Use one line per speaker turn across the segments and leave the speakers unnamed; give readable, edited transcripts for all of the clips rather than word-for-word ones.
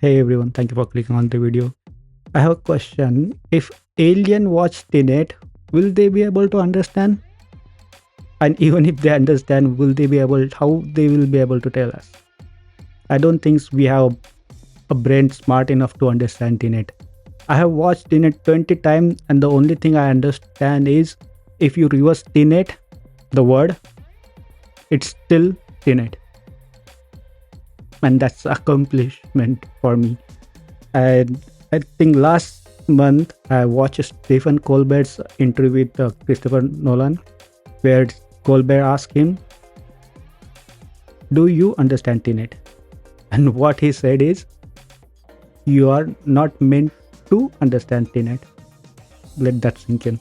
Hey everyone, thank you for clicking on the video. I have a question. If alien watch TENET, will they be able to understand? And even if they understand, will they be able how they will be able to tell us? I don't think we have a brain smart enough to understand TENET. I have watched TENET 20 times and the only thing I understand is if you reverse TENET, the word, it's still TENET. And that's accomplishment for me. And I think last month I watched Stephen Colbert's interview with Christopher Nolan, where Colbert asked him, "Do you understand Tenet?" And what he said is, "You are not meant to understand Tenet." Let that sink in.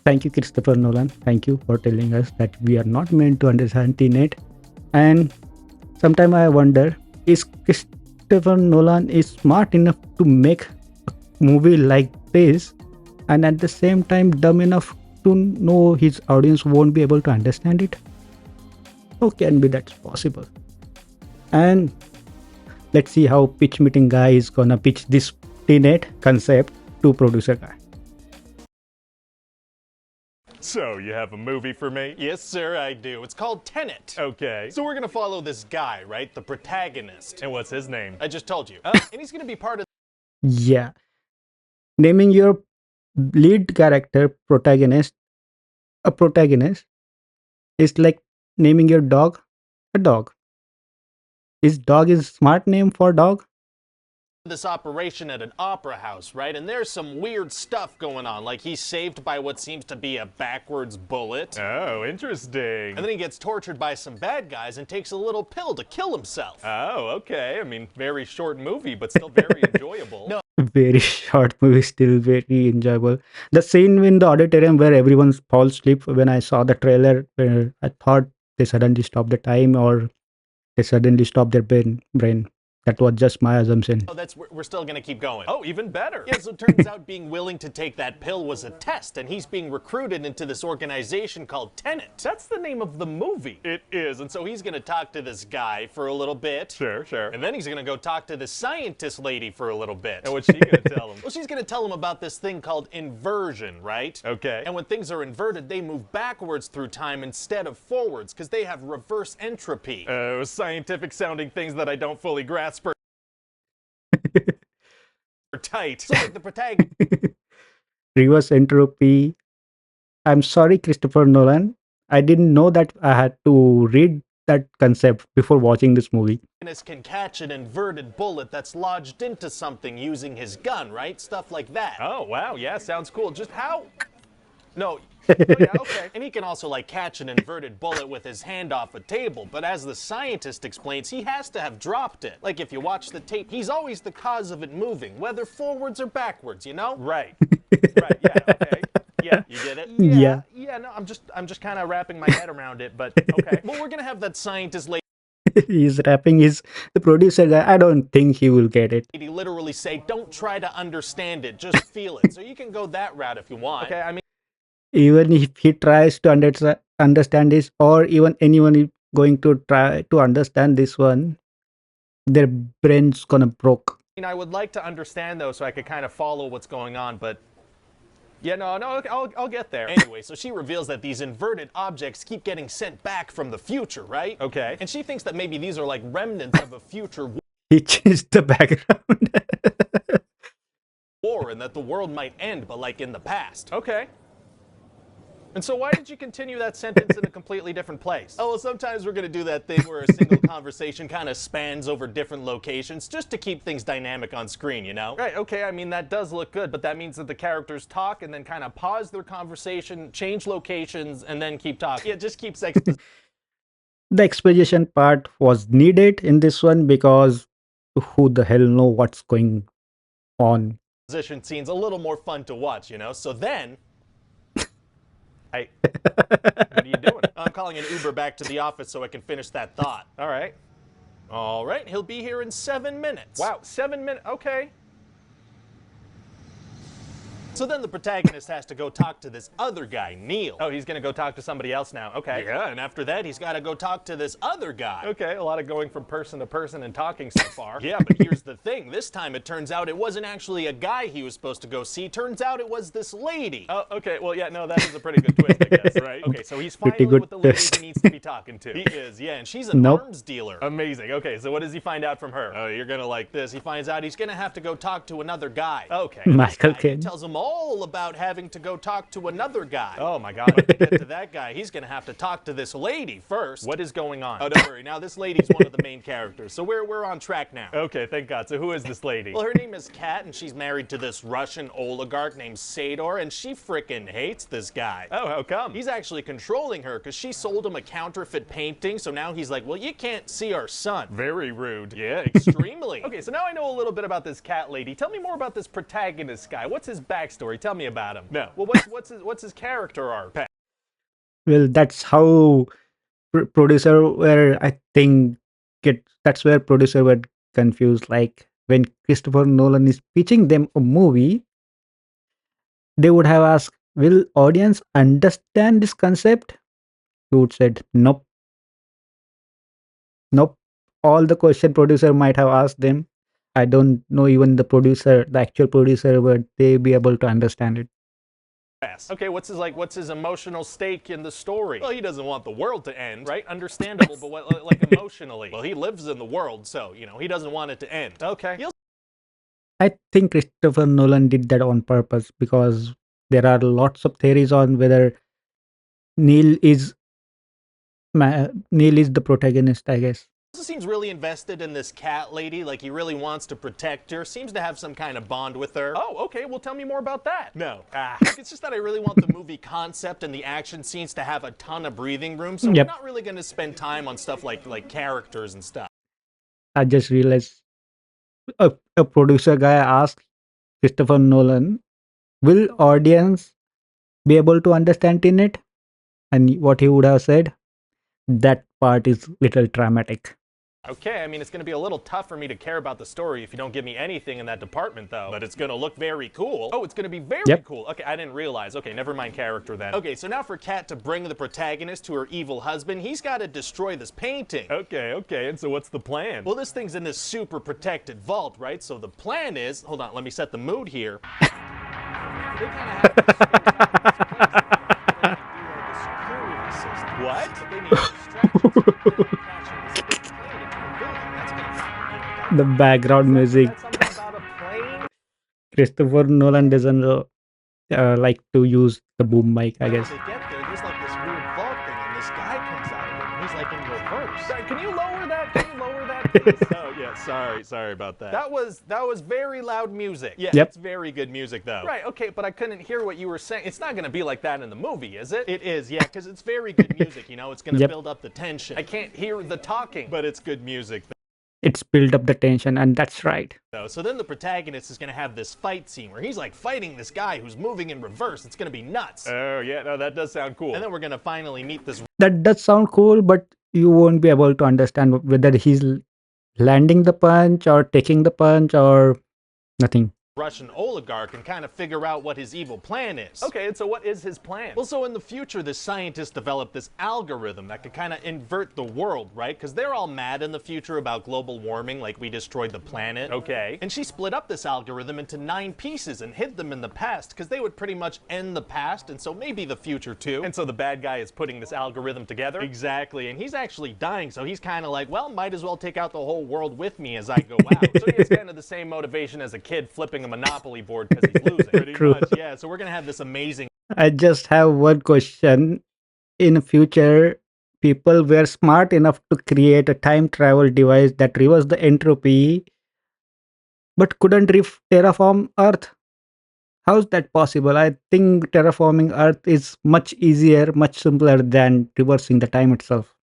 Thank you, Christopher Nolan. Thank you for telling us that we are not meant to understand Tenet. And sometimes I wonder, is Christopher Nolan is smart enough to make a movie like this and at the same time dumb enough to know his audience won't be able to understand it? How can be that possible? And let's see how pitch meeting guy is gonna pitch this Tenet concept to producer guy.
So, you have a movie for me?
Yes, sir, I do. It's called Tenet.
Okay.
So we're gonna follow this guy, right? The protagonist.
And what's his name?
I just told you. And he's gonna be part of...
Yeah. Naming your lead character a protagonist is like naming your dog a dog. Is dog is smart name for dog?
this operation at an opera house, right? And there's some weird stuff going on, like he's saved by what seems to be a backwards bullet.
Oh, interesting.
And then he gets tortured by some bad guys and takes a little pill to kill himself.
Oh, okay. I mean, very short movie, but still very enjoyable.
No.
Very short movie, still very enjoyable. The scene in the auditorium where everyone falls asleep, when I saw the trailer, where I thought they suddenly stopped the time or they suddenly stopped their brain. That was just my assumption.
Oh, we're still gonna keep going.
Oh, even better.
Yeah, so it turns out being willing to take that pill was a test, and he's being recruited into this organization called TENET.
That's the name of the movie.
It is, and so he's gonna talk to this guy for a little bit.
Sure.
And then he's gonna go talk to this scientist lady for a little bit.
And what's she gonna tell him?
Well, she's gonna tell him about this thing called inversion, right?
Okay.
And when things are inverted, they move backwards through time instead of forwards, because they have reverse entropy.
Scientific sounding things that I don't fully grasp are tight.
So like the protagonist...
Reverse entropy. I'm sorry, Christopher Nolan. I didn't know that I had to read that concept before watching this movie.
can catch an inverted bullet that's lodged into something using his gun, right? Stuff like that.
Oh, wow. Yeah, sounds cool. Just how?
No. Oh, yeah, okay. And he can also, like, catch an inverted bullet with his hand off a table, but as the scientist explains, he has to have dropped it. Like, if you watch the tape, he's always the cause of it moving, whether forwards or backwards, you know?
Right. Right, yeah, okay. Yeah.
You get it?
Yeah.
Yeah, no, I'm just kind of wrapping my head around it, but okay.
Well, we're gonna have that scientist
He's rapping the producer guy. I don't think he will get it.
lady literally say, don't try to understand it, just feel it. So you can go that route if you want.
Okay, I mean,
Even if he tries to understand this, or even anyone is going to try to understand this one, their brain's gonna broke.
I would like to understand though, so I could kind of follow what's going on, but yeah, no, I'll get there.
Anyway, so she reveals that these inverted objects keep getting sent back from the future, right?
Okay.
And she thinks that maybe these are like remnants of a future
He changed the background.
war and that the world might end, but like in the past.
Okay. And so why did you continue that sentence in a completely different place?
Oh, well, sometimes we're going to do that thing where a single conversation kind of spans over different locations just to keep things dynamic on screen, you know?
Right, okay, I mean, that does look good, but that means that the characters talk and then kind of pause their conversation, change locations, and then keep talking.
Yeah, just keeps
The exposition part was needed in this one because who the hell know what's going on.
exposition scenes a little more fun to watch, you know? So then...
What are you doing?
I'm calling an Uber back to the office so I can finish that thought.
All right.
All right, he'll be here in 7 minutes.
Wow, 7 minutes, okay.
So then the protagonist has to go talk to this other guy, Neil.
Oh, he's gonna go talk to somebody else now. Okay.
Yeah, and after that, he's got to go talk to this other guy.
Okay, a lot of going from person to person and talking so far.
Yeah, but here's the thing. This time it turns out it wasn't actually a guy he was supposed to go see. Turns out it was this lady.
Oh, okay. Well, yeah, no, that is a pretty good twist, I guess, right? Okay, so he's
Pretty
finally
good
with the lady
twist.
he needs to be talking to.
He is, yeah, and she's an
Nope.
arms dealer.
Amazing. Okay, so what does he find out from her?
Oh, you're gonna like this. He finds out he's gonna have to go talk to another guy.
Okay.
Michael
He
Caine.
tells him all about having to go talk to another guy.
Oh my God.
But to get to that guy, he's gonna have to talk to this lady first.
What is going on?
Oh, don't worry. Now this lady's one of the main characters, so we're on track now.
Okay, thank God. So who is this lady?
Well, her name is Kat, and she's married to this Russian oligarch named Sador, and she frickin' hates this guy.
Oh, how come?
He's actually controlling her because she sold him a counterfeit painting, so now he's like, well, you can't see our son.
Very rude.
Yeah, extremely.
Okay, so now I know a little bit about this cat lady. Tell me more about this protagonist guy. What's his backstory? Tell me about him.
No.
Well, what's his character arc?
Well, that's how producer were, I think, that's where producer were confused. Like when Christopher Nolan is pitching them a movie, they would have asked, "Will audience understand this concept?" He would said, "Nope, nope." All the question producer might have asked them, I don't know even the actual producer, would they be able to understand it?
Okay, what's his emotional stake in the story?
Well, he doesn't want the world to end.
Right? Understandable, but what, like emotionally?
Well, he lives in the world, so, he doesn't want it to end.
Okay.
I think Christopher Nolan did that on purpose because there are lots of theories on whether Neil is Neil is the protagonist, I guess.
Also seems really invested in this cat lady, like he really wants to protect her, seems to have some kind of bond with her.
Oh, okay. Well, tell me more about that.
No. It's just that I really want the movie concept and the action scenes to have a ton of breathing room, so
Yep.
we're not really going to spend time on stuff like characters and stuff.
I just realized a producer guy asked Christopher Nolan, will audience be able to understand Tenet? And what he would have said, that part is little dramatic.
Okay, I mean, it's going to be a little tough for me to care about the story if you don't give me anything in that department, though.
But it's going to look very cool.
Oh, it's going to be very
Yep.
cool. Okay, I didn't realize. Okay, never mind character then.
Okay, so now for Kat to bring the protagonist to her evil husband, he's got to destroy this painting.
Okay. And so what's the plan?
Well, this thing's in this super protected vault, right? So the plan is, hold on, let me set the mood here. They kind of have this the security system.
What?
But they need distractions. They're crashing this big plane into the building. That's gonna
The background music,
That's something about a plane?
Christopher Nolan doesn't like to use the boom mic, I guess.
They get there, there's like this weird vault thing, and this guy comes out of it, and he's like in reverse.
Sorry, can you lower that? Can you lower that, please?
Oh yeah, sorry about that.
That was very loud music.
Yeah,
Yep.
it's very good music though.
Right, okay, but I couldn't hear what you were saying. It's not going to be like that in the movie, is it?
It is, yeah, because it's very good music. It's going to
Yep.
build up the tension.
I can't hear the talking.
But it's good music
It's built up the tension, and that's right.
though. So then the protagonist is going to have this fight scene where he's like fighting this guy who's moving in reverse. It's going to be nuts.
Oh, yeah, no, that does sound cool.
And then we're going to finally meet this
That does sound cool, but you won't be able to understand whether he's landing the punch or taking the punch or nothing.
Russian oligarch and kind of figure out what his evil plan is.
Okay, and so what is his plan?
Well, so in the future, the scientists developed this algorithm that could kind of invert the world, right? Because they're all mad in the future about global warming, like we destroyed the planet.
Okay.
And she split up this algorithm into 9 pieces and hid them in the past, because they would pretty much end the past, and so maybe the future too.
And so the bad guy is putting this algorithm together?
Exactly, and he's actually dying, so he's kind of like, well, might as well take out the whole world with me as I go out.
So he has kind of the same motivation as a kid flipping a Monopoly board because he's losing.
Pretty
True.
much, yeah. So we're gonna have this amazing.
I just have one question. In future, people were smart enough to create a time travel device that reverses the entropy, but couldn't terraform Earth. How is that possible? I think terraforming Earth is much easier, much simpler than reversing the time itself.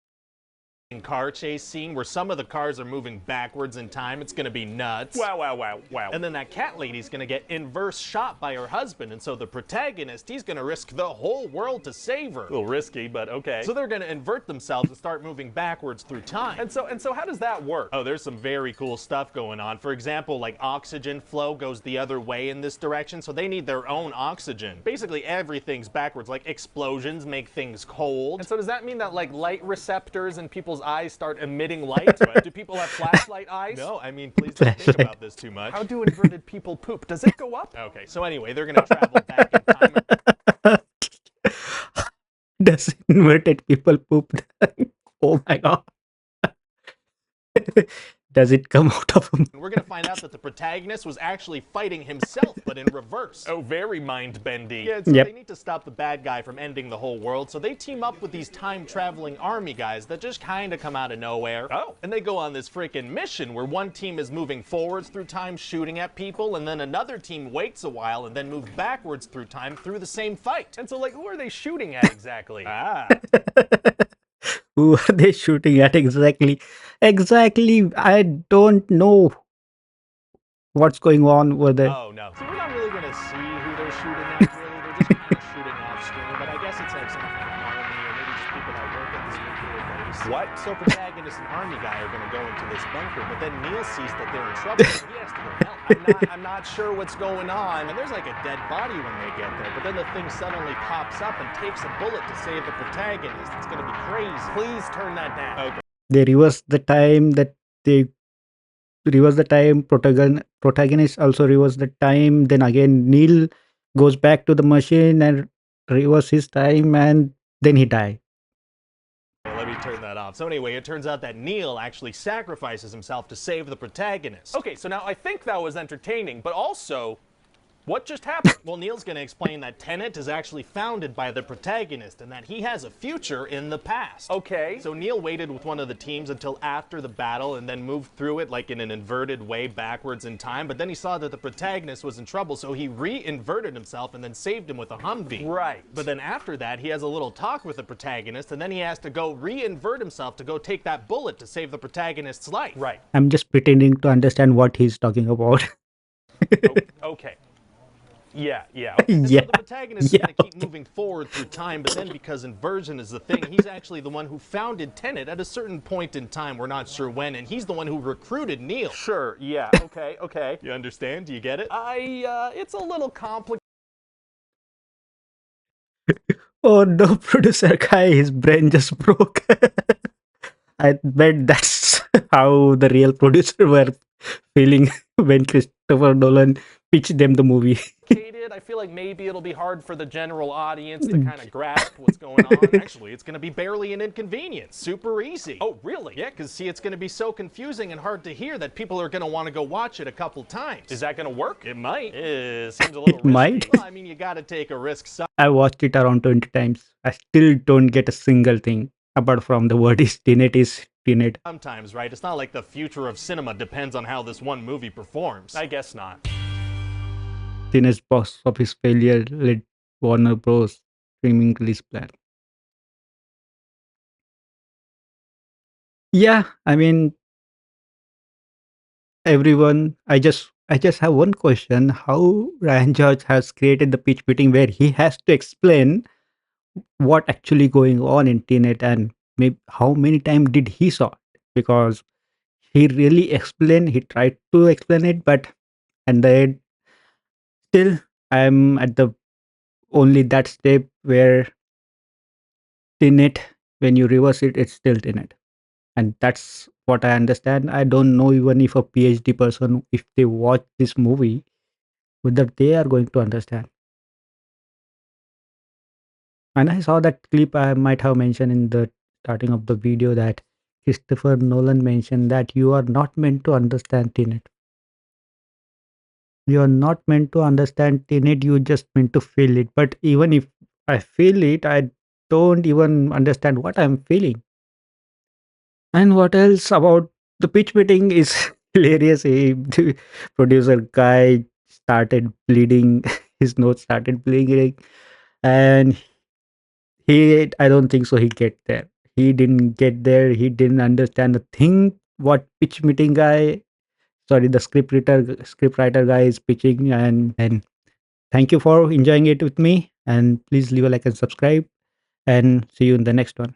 car chase scene where some of the cars are moving backwards in time. It's gonna be nuts.
Wow, wow, wow, wow.
And then that cat lady's gonna get inverse shot by her husband, and so the protagonist, he's gonna risk the whole world to save her.
A little risky, but okay.
So they're gonna invert themselves and start moving backwards through time.
And so how does that work?
Oh, there's some very cool stuff going on. For example, like oxygen flow goes the other way in this direction, so they need their own oxygen. Basically everything's backwards, like explosions make things cold.
And so does that mean that like light receptors in people's eyes start emitting light? Do people have flashlight eyes?
No, I mean, please don't think about this too much.
How do inverted people poop? Does it go up?
Okay, so anyway, they're gonna travel back in time.
Does inverted people poop? Oh my god. Does it come out of him?
And we're gonna find out that the protagonist was actually fighting himself, but in reverse.
Oh, very mind bendy.
Yeah, so
Yep.
they need to stop the bad guy from ending the whole world, so they team up with these time-traveling army guys that just kind of come out of nowhere.
Oh.
And they go on this freaking mission where one team is moving forwards through time, shooting at people, and then another team waits a while and then moves backwards through time through the same fight.
And so like who are they shooting at exactly?
Ah.
Who are they shooting at exactly? Exactly, I don't know what's going on over there.
Oh, no. So we're not really going to see who they're shooting at, really. They're just kind of shooting off screen, but I guess it's like some kind of army or maybe just people that work at this nuclear base.
What?
So protagonist and army guy are going to go into this bunker, but then Neil sees that they're in trouble, so he has to go help. I'm not sure what's going on. And there's like a dead body when they get there, but then the thing suddenly pops up and takes a bullet to save the protagonist. It's going to be crazy. Please turn that down. Okay.
They reverse the time protagonist also reverse the time, then again Neil goes back to the machine and reverse his time, and then he die.
Let me turn that off. So anyway, it turns out that Neil actually sacrifices himself to save the protagonist.
Okay, so now I think that was entertaining, but also, what just happened?
Well, Neil's going to explain that TENET is actually founded by the protagonist and that he has a future in the past.
Okay.
So Neil waited with one of the teams until after the battle and then moved through it like in an inverted way backwards in time, but then he saw that the protagonist was in trouble, so he re-inverted himself and then saved him with a Humvee.
Right.
But then after that, he has a little talk with the protagonist, and then he has to go re-invert himself to go take that bullet to save the protagonist's life.
Right.
I'm just pretending to understand what he's talking about.
Okay. Yeah.
And
Yeah,
so the protagonist is going to keep moving forward through time, but then because inversion is the thing, he's actually the one who founded TENET at a certain point in time. We're not sure when, and he's the one who recruited Neil.
Sure, yeah, okay.
You understand? Do you get it?
It's a little complicated.
Oh no, producer guy, his brain just broke. I bet that's how the real producer were feeling when Christopher Nolan pitched them the movie.
I feel like maybe it'll be hard for the general audience to kind of grasp what's going on.
Actually, it's going to be barely an inconvenience. Super easy.
Oh, really?
Yeah, because see, it's going to be so confusing and hard to hear that people are going to want to go watch it a couple times.
Is that going to work?
It might.
Seems a little risky.
Might.
Well, I mean, you got to take a risk.
I watched it around 20 times. I still don't get a single thing apart from the word is TENET.
Sometimes, right? It's not like the future of cinema depends on how this one movie performs.
I guess not.
Tenet's box office failure led Warner Bros. Streaming release plan. Yeah, I mean, everyone. I just have one question: how Ryan George has created the pitch meeting where he has to explain what actually going on in TENET, and maybe how many times did he saw it? Because he really explained. He tried to explain it, but and the still I'm at the only that step where TENET, when you reverse it, it's still TENET. And that's what I understand. I don't know even if a PhD person, if they watch this movie, whether they are going to understand. And I saw that clip I might have mentioned in the starting of the video that Christopher Nolan mentioned that you are not meant to understand TENET. You are not meant to understand TENET, you just meant to feel it. But even if I feel it, I don't even understand what I'm feeling. And what else about the pitch meeting is hilarious. The producer guy started bleeding, his nose started bleeding, and I don't think so he get there. he didn't get there. He didn't understand a thing what pitch meeting guy, sorry, the script writer guy is pitching. And thank you for enjoying it with me. And please leave a like and subscribe. And see you in the next one.